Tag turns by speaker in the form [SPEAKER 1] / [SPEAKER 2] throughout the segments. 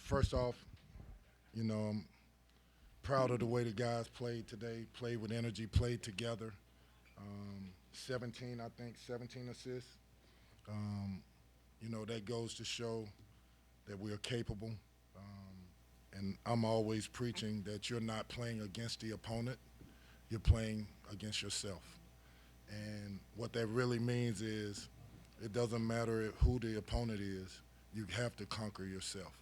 [SPEAKER 1] First off, I'm proud of the way the guys played today, played with energy, played together. 17, I think, 17 assists. Um, that goes to show that we are capable. And I'm always preaching that you're not playing against the opponent, you're playing against yourself. And what that really means is it doesn't matter who the opponent is, you have to conquer yourself.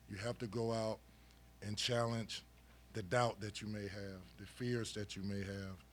[SPEAKER 1] You have to go out and challenge the doubt that you may have, the fears that you may have,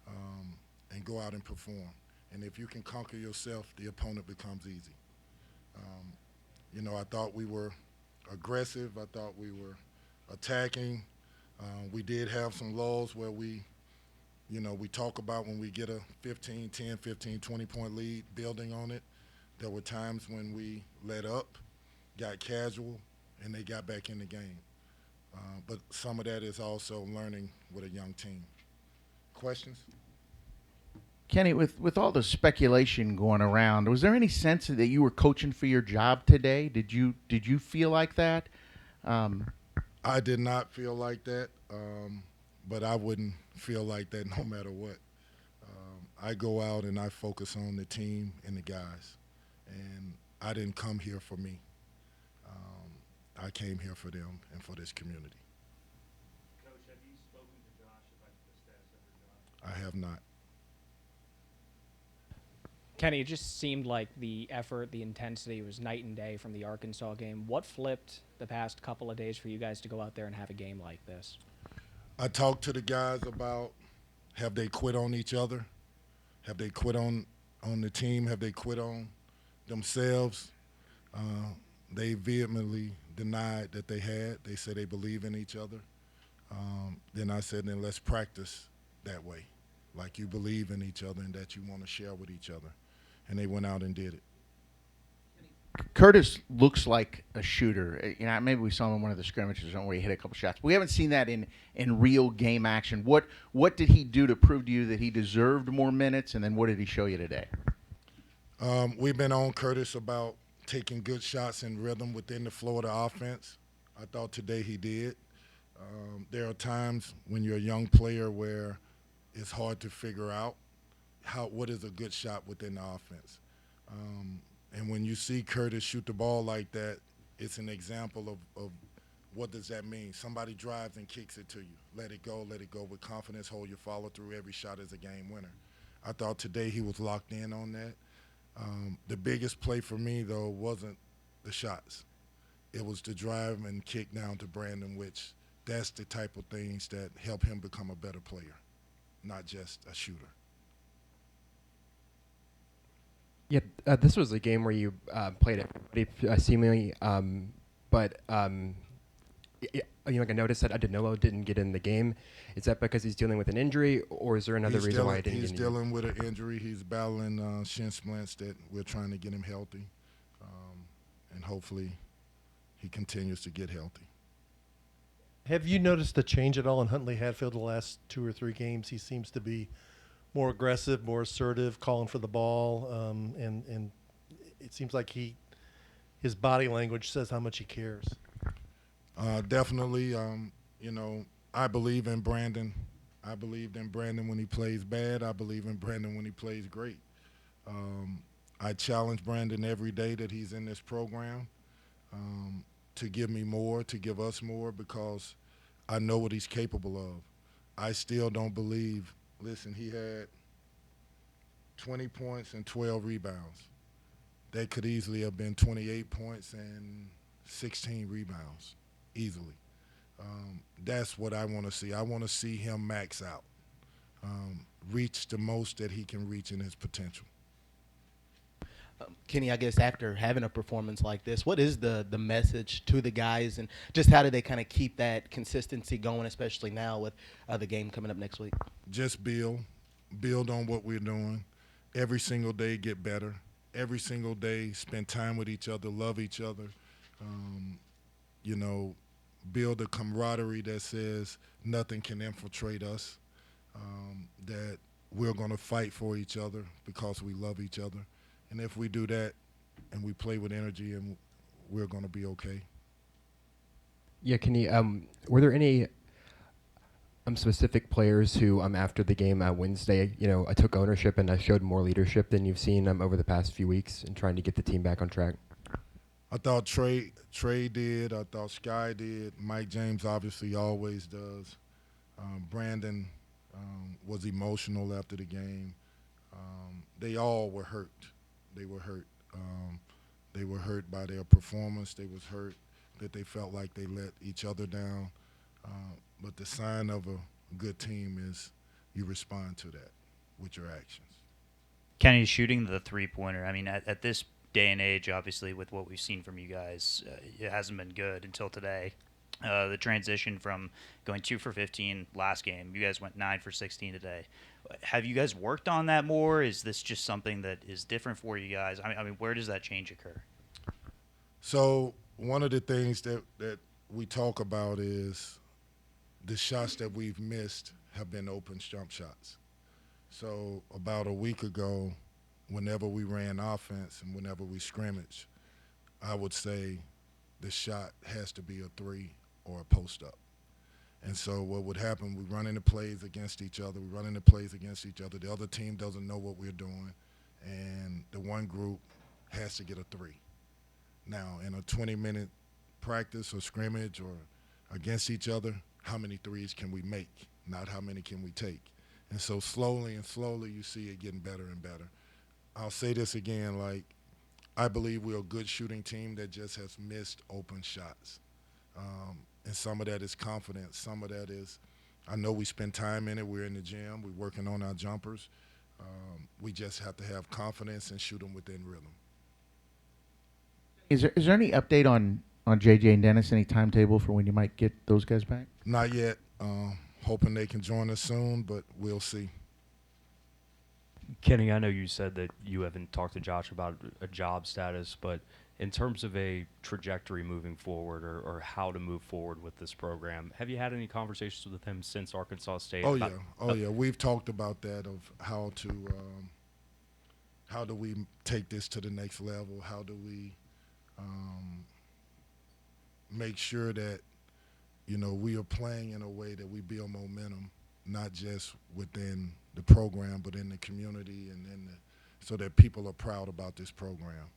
[SPEAKER 1] um, and go out and perform. And if you can conquer yourself, the opponent becomes easy. Um, I thought we were aggressive. I thought we were attacking. We did have some lulls where we talk about when we get a 15, 10, 15, 20-point lead, building on it. There were times when we let up, got casual, and they got back in the game. But some of that is also learning with a young team. Questions?
[SPEAKER 2] Kenny, with all the speculation going around, was there any sense that you were coaching for your job today? Did you feel like that? Um,
[SPEAKER 1] I did not feel like that, but I wouldn't feel like that no matter what. I go out and I focus on the team and the guys, and I didn't come here for me. I came here for them and for this community.
[SPEAKER 3] Coach, have you spoken to Josh about the status of your job?
[SPEAKER 1] I have not.
[SPEAKER 4] Kenny, it just seemed like the effort, the intensity was night and day from the Arkansas game. What flipped the past couple of days for you guys to go out there and have a game like this?
[SPEAKER 1] I talked to the guys about have they quit on each other? Have they quit on the team? Have they quit on themselves? They vehemently denied that they had. They said they believe in each other. Then I said, then let's practice that way, like you believe in each other and that you want to share with each other. And they went out and did it.
[SPEAKER 2] Curtis looks like a shooter. Maybe we saw him in one of the scrimmages where he hit a couple shots. But we haven't seen that in real game action. What did he do to prove to you that he deserved more minutes, and then what did he show you today?
[SPEAKER 1] We've been on Curtis about taking good shots in rhythm within the flow of the offense. I thought today he did. There are times when you're a young player where it's hard to figure out what is a good shot within the offense. And when you see Curtis shoot the ball like that, it's an example of what does that mean. Somebody drives and kicks it to you. Let it go with confidence, hold your follow through. Every shot is a game winner. I thought today he was locked in on that. The biggest play for me, though, wasn't the shots. It was the drive and kick down to Brandon, which that's the type of things that help him become a better player, not just a shooter.
[SPEAKER 5] Yeah, this was a game where you played everybody seemingly, but like I noticed that Denillo didn't get in the game. Is that because he's dealing with an injury, or is there another reason why he didn't
[SPEAKER 1] He's
[SPEAKER 5] get in?
[SPEAKER 1] dealing with an injury. He's battling shin splints that we're trying to get him healthy, and hopefully he continues to get healthy.
[SPEAKER 6] Have you noticed a change at all in Huntley Hatfield the last 2 or 3 games? He seems to be more aggressive, more assertive, calling for the ball, and it seems like his body language says how much he cares.
[SPEAKER 1] Definitely, I believe in Brandon. I believed in Brandon when he plays bad. I believe in Brandon when he plays great. I challenge Brandon every day that he's in this program to give me more, to give us more, because I know what he's capable of. I still don't believe. Listen, he had 20 points and 12 rebounds. That could easily have been 28 points and 16 rebounds, easily. That's what I want to see. I want to see him max out, reach the most that he can reach in his potential.
[SPEAKER 7] Kenny, I guess after having a performance like this, what is the message to the guys, and just how do they kind of keep that consistency going, especially now with the game coming up next week?
[SPEAKER 1] Just build on what we're doing. Every single day get better. Every single day spend time with each other, love each other. You know, build a camaraderie that says nothing can infiltrate us, that we're going to fight for each other because we love each other. And if we do that and we play with energy, and we're going to be okay.
[SPEAKER 5] Yeah, can you were there any specific players who after the game Wednesday, took ownership and showed more leadership than you've seen over the past few weeks in trying to get the team back on track?
[SPEAKER 1] I thought Trey did. I thought Sky did. Mike James obviously always does. Brandon was emotional after the game. They all were hurt. They were hurt. They were hurt by their performance. They was hurt that they felt like they let each other down. But the sign of a good team is you respond to that with your actions.
[SPEAKER 8] Kenny, shooting the three-pointer, I mean, at this day and age, obviously, with what we've seen from you guys, it hasn't been good until today. The transition from going 2 for 15 last game, you guys went 9 for 16 today. Have you guys worked on that more? Is this just something that is different for you guys? I mean, where does that change occur?
[SPEAKER 1] So one of the things that we talk about is the shots that we've missed have been open jump shots. So about a week ago, whenever we ran offense and whenever we scrimmage, I would say the shot has to be a three or a post up. And so what would happen, we run into plays against each other. The other team doesn't know what we're doing, and the one group has to get a three. Now, in a 20-minute practice or scrimmage or against each other, how many threes can we make, not how many can we take. And so slowly you see it getting better and better. I'll say this again, I believe we're a good shooting team that just has missed open shots. And some of that is confidence. Some of that is, I know we spend time in it. We're in the gym. We're working on our jumpers. We just have to have confidence and shoot them within rhythm.
[SPEAKER 2] Is there any update on JJ and Dennis? Any timetable for when you might get those guys back?
[SPEAKER 1] Not yet. Hoping they can join us soon, but we'll see.
[SPEAKER 9] Kenny, I know you said that you haven't talked to Josh about a job status, but in terms of a trajectory moving forward or how to move forward with this program, have you had any conversations with him since Arkansas State?
[SPEAKER 1] Oh yeah. We've talked about that of how do we take this to the next level? How do we make sure that we are playing in a way that we build momentum, not just within the program, but in the community and so that people are proud about this program.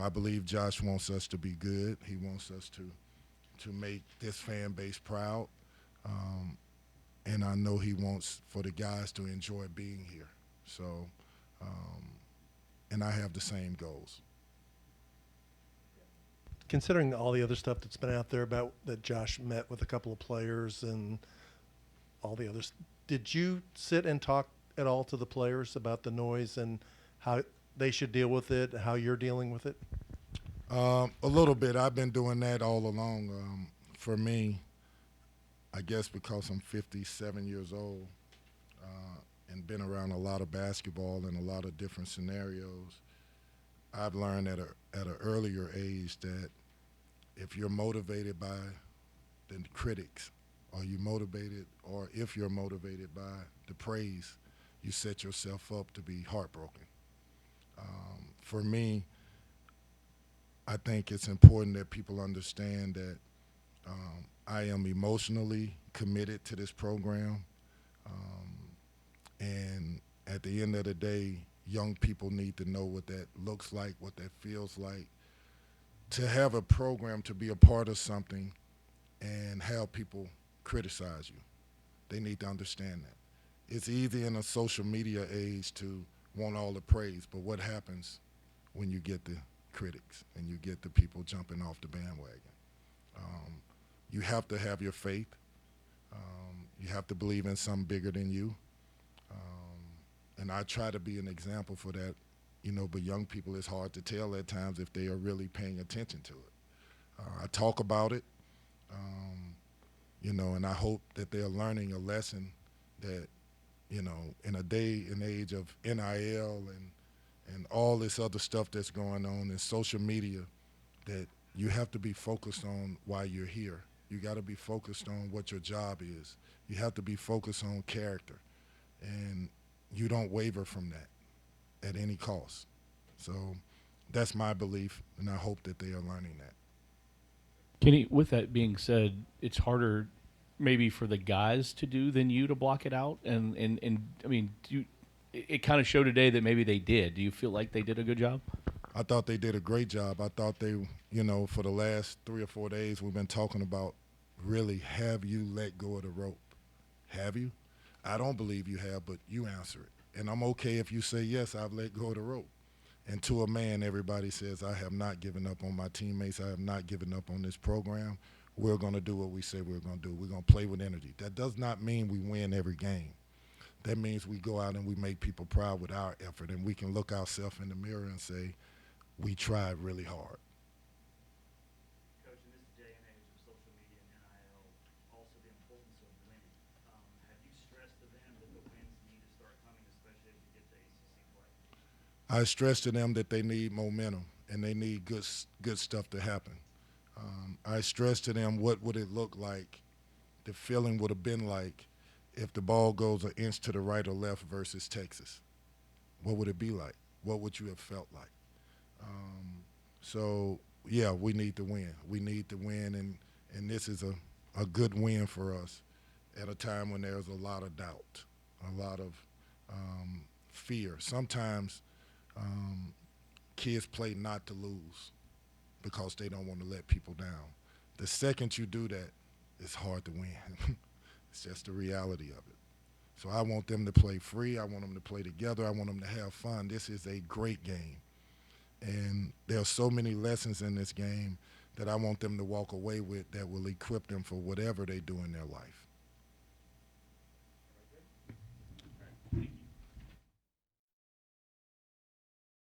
[SPEAKER 1] I believe Josh wants us to be good. He wants us to make this fan base proud. And I know he wants for the guys to enjoy being here. So, and I have the same goals.
[SPEAKER 6] Considering all the other stuff that's been out there about that Josh met with a couple of players and all the others, did you sit and talk at all to the players about the noise and how they should deal with it, how you're dealing with it?
[SPEAKER 1] A little bit. I've been doing that all along. For me, I guess because I'm 57 years old and been around a lot of basketball and a lot of different scenarios, I've learned at an earlier age that if you're motivated by the critics, or if you're motivated by the praise, you set yourself up to be heartbroken. For me, I think it's important that people understand that I am emotionally committed to this program. And at the end of the day, young people need to know what that looks like, what that feels like. To have a program, to be a part of something and have people criticize you, they need to understand that. It's easy in a social media age to want all the praise, but what happens when you get the critics and you get the people jumping off the bandwagon? You have to have your faith. You have to believe in something bigger than you. And I try to be an example for that, but young people, it's hard to tell at times if they are really paying attention to it. I talk about it, and I hope that they're learning a lesson that, in a day and age of NIL and all this other stuff that's going on in social media, that you have to be focused on why you're here. You got to be focused on what your job is. You have to be focused on character. And you don't waver from that at any cost. So that's my belief, and I hope that they are learning that.
[SPEAKER 10] Kenny, with that being said, it's harder maybe for the guys to do than you to block it out. And I mean, it kind of showed today that maybe they did. Do you feel like they did a good job?
[SPEAKER 1] I thought they did a great job. I thought they, for the last 3 or 4 days, we've been talking about really, have you let go of the rope? Have you? I don't believe you have, but you answer it. And I'm okay if you say, yes, I've let go of the rope. And to a man, everybody says, I have not given up on my teammates. I have not given up on this program. We're going to do what we say we're going to do. We're going to play with energy. That does not mean we win every game. That means we go out and we make people proud with our effort, and we can look ourselves in the mirror and say, we tried really hard.
[SPEAKER 3] Coach, in this day and age of social media and NIL, also the importance of winning. Have you stressed to them that the wins need to start coming, especially as you get to ACC play?
[SPEAKER 1] I stress to them that they need momentum and they need good stuff to happen. I stress to them what would it look like, the feeling would have been like if the ball goes an inch to the right or left versus Texas. What would it be like? What would you have felt like? So, yeah, we need to win. We need to win, and this is a good win for us at a time when there's a lot of doubt, a lot of fear. Sometimes kids play not to lose because they don't want to let people down. The second you do that, it's hard to win. It's just the reality of it. So I want them to play free. I want them to play together. I want them to have fun. This is a great game. And there are so many lessons in this game that I want them to walk away with that will equip them for whatever they do in their life.